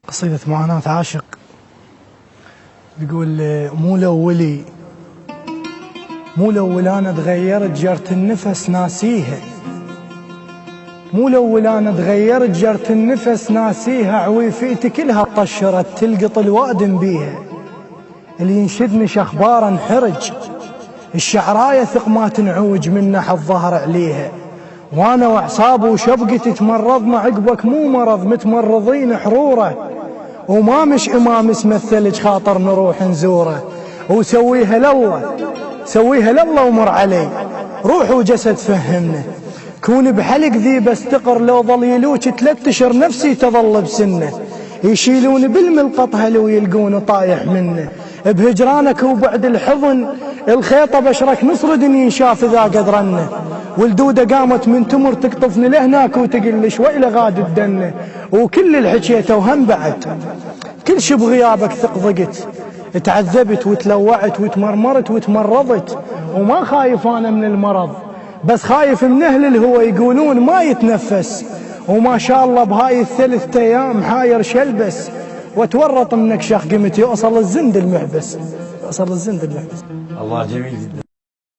قصيدة معاناة عاشق. يقول مو لو انا تغيرت جرت النفس ناسيها، مو لو انا تغيرت جرت النفس ناسيها، عويفيتي كلها طشرت تلقط الوادم بيها، اللي ينشدني شخبار انحرج، الشعرايه ثق ما تنعوج من نح الظهر عليها، وانا وعصابه وشبقتي تمرضنا عقبك مو مرض متمرضين حروره، وما مش امام اسمه الثلج خاطر نروح نزوره، وسويها لله سويها لله ومر علي، روح وجسد فهمنا، كون بحلق ذي بستقر، لو ظل يلوج 3 اشهر نفسي تظل بسنه، يشيلون بالملقط هلو يلقون طايح منه، بهجرانك وبعد الحضن الخيطه بشرك نصر دنيا شاف اذا قدرنه، والدوده قامت من تمر تقطفني لهناك وتقل شوي لغاد الدنه، وكل الحكيته وهم بعد كل شي بغيابك ثق ضقت، تعذبت وتلوعت وتمرمرت وتمرضت، وما خايف انا من المرض بس خايف من اهل الهوى يقولون ما يتنفس، وما شاء الله بهاي ال3 ايام حاير شلبس، وتورط منك شخ قمت يوصل الزند المحبس، يوصل الزند المحبس. الله جميل جدا.